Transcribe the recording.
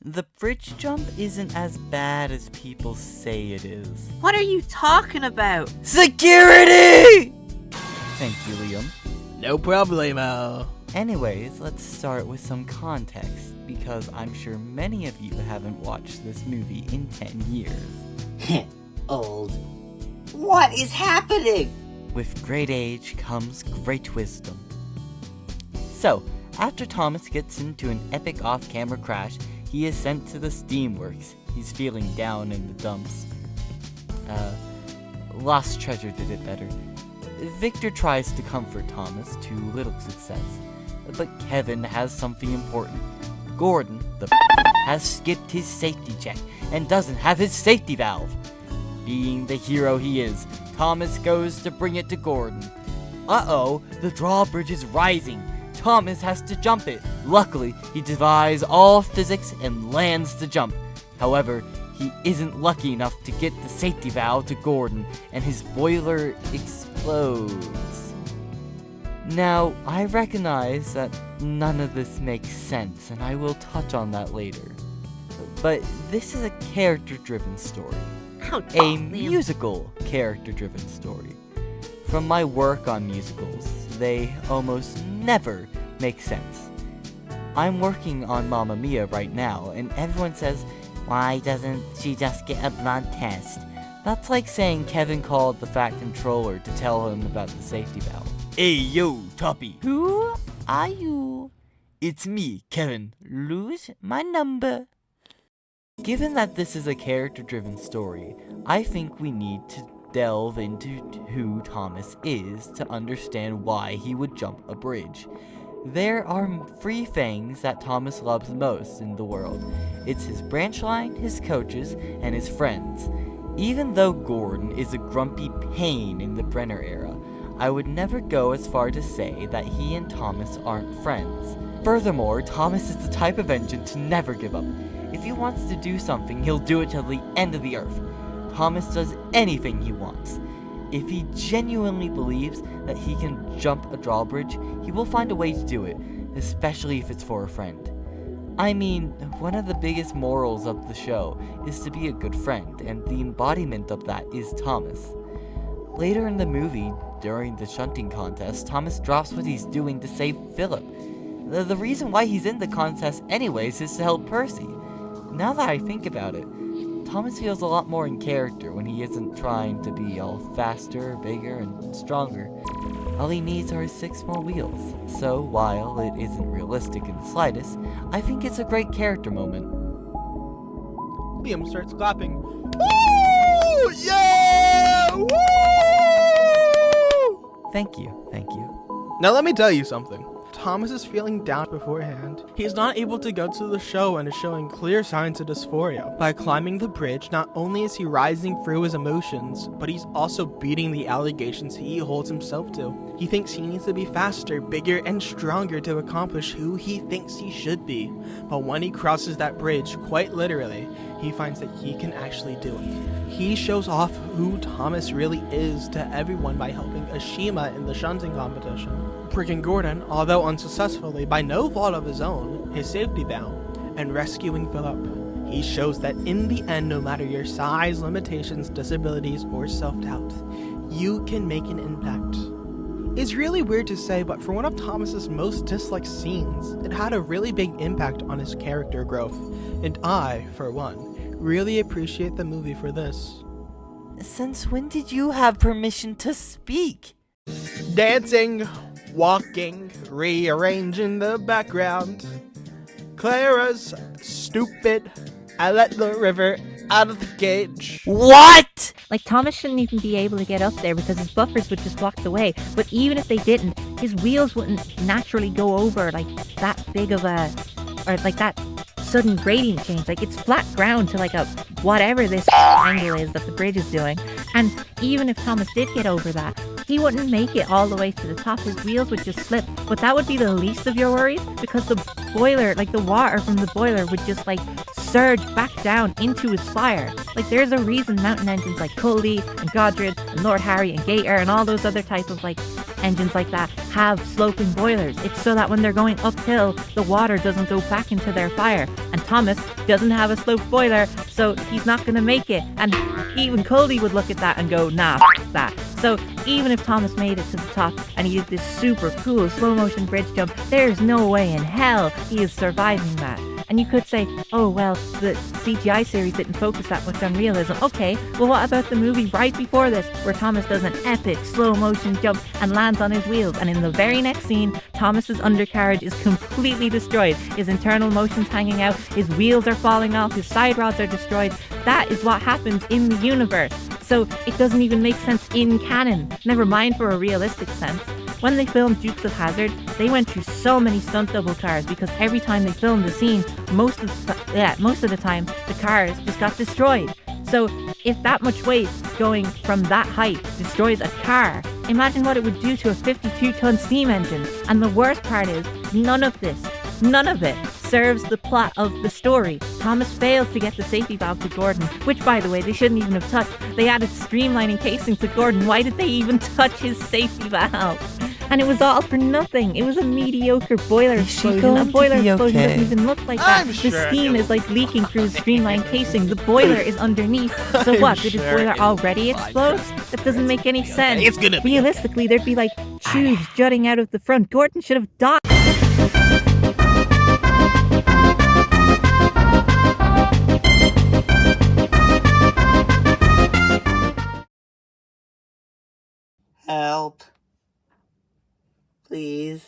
The bridge jump isn't as bad as people say it is. What are you talking about? Security! Thank you, Liam. No problemo. Anyways, let's start with some context, because I'm sure many of you haven't watched this movie in 10 years. Old. What is happening? With great age comes great wisdom. So, after Thomas gets into an epic off-camera crash, he is sent to the steamworks. He's feeling down in the dumps. Lost Treasure did it better. Victor tries to comfort Thomas, to little success. But Kevin has something important. Gordon, the has skipped his safety check and doesn't have his safety valve. Being the hero he is, Thomas goes to bring it to Gordon. Uh-oh, the drawbridge is rising. Thomas has to jump it. Luckily, he defies all physics and lands the jump. However, he isn't lucky enough to get the safety valve to Gordon, and his boiler explodes. Now, I recognize that none of this makes sense, and I will touch on that later. But this is a character-driven story. A musical character-driven story. From my work on musicals, they almost never make sense. I'm working on Mamma Mia right now, and everyone says, "Why doesn't she just get a blood test?" That's like saying Kevin called the Fat Controller to tell him about the safety valve. Hey yo, Toppy. Who are you? It's me, Kevin. Lose my number. Given that this is a character-driven story, I think we need to delve into who Thomas is to understand why he would jump a bridge. There are three things that Thomas loves most in the world. It's his branch line, his coaches, and his friends. Even though Gordon is a grumpy pain in the Brenner era, I would never go as far to say that he and Thomas aren't friends. Furthermore, Thomas is the type of engine to never give up. If he wants to do something, he'll do it till the end of the earth. Thomas does anything he wants. If he genuinely believes that he can jump a drawbridge, he will find a way to do it, especially if it's for a friend. I mean, one of the biggest morals of the show is to be a good friend, and the embodiment of that is Thomas. Later in the movie, during the shunting contest, Thomas drops what he's doing to save Philip. The reason why he's in the contest anyways is to help Percy. Now that I think about it, Thomas feels a lot more in character when he isn't trying to be all faster, bigger, and stronger. All he needs are his 6 more wheels. So, while it isn't realistic in the slightest, I think it's a great character moment. Liam starts clapping. Woo! Yeah! Woo! Thank you. Now let me tell you something. Thomas is feeling down beforehand. He's not able to go to the show and is showing clear signs of dysphoria. By climbing the bridge, not only is he rising through his emotions, but he's also beating the allegations he holds himself to. He thinks he needs to be faster, bigger, and stronger to accomplish who he thinks he should be. But when he crosses that bridge, quite literally, he finds that he can actually do it. He shows off who Thomas really is to everyone by helping Ashima in the shunting competition, breaking Gordon, although unsuccessfully by no fault of his own, his safety valve, and rescuing Philip. He shows that in the end, no matter your size, limitations, disabilities, or self-doubt, you can make an impact. It's really weird to say, but for one of Thomas's most disliked scenes, it had a really big impact on his character growth, and I, for one, really appreciate the movie for this. Since when did you have permission to speak? Dancing, walking, rearranging the background. Clara's stupid. I let the river out of the cage. What? Like, Thomas shouldn't even be able to get up there because his buffers would just block the way. But even if they didn't, his wheels wouldn't naturally go over like that big of a, or like that sudden gradient change. Like, it's flat ground to like a whatever this angle is that the bridge is doing. And even if Thomas did get over that, he wouldn't make it all the way to the top. His wheels would just slip. But that would be the least of your worries, because the boiler, like the water from the boiler, would just like surge back down into his fire. Like, there's a reason mountain engines like Cully and Godred and Lord Harry and Gator and all those other type of like engines like that have sloping boilers. It's so that when they're going uphill, the water doesn't go back into their fire. And Thomas doesn't have a sloped boiler, so he's not going to make it. And even Cody would look at that and go, nah, f that. So even if Thomas made it to the top and he did this super cool slow motion bridge jump, there's no way in hell he is surviving that. And you could say, oh, well, the CGI series didn't focus that much on realism. Okay, well, what about the movie right before this, where Thomas does an epic slow motion jump and lands on his wheels, and in the very next scene, Thomas's undercarriage is completely destroyed. His internal motion's hanging out, his wheels are falling off, his side rods are destroyed. That is what happens in the universe. So it doesn't even make sense in canon, never mind for a realistic sense. When they filmed Dukes of Hazzard, they went through so many stunt double cars, because every time they filmed the scene, most of the time, the cars just got destroyed. So if that much weight going from that height destroys a car, imagine what it would do to a 52-ton steam engine. And the worst part is, none of it serves the plot of the story. Thomas fails to get the safety valve to Gordon, which, by the way, they shouldn't even have touched. They added streamlining casing to Gordon. Why did they even touch his safety valve? And it was all for nothing. It was a mediocre boiler explosion. A boiler explosion doesn't even look like that. The steam is like leaking through the streamlined casing. The boiler is underneath. So what? Did his boiler already explode? That doesn't make any sense. It's gonna be realistically, there'd be like tubes jutting out of the front. Gordon should have died. Help. Please.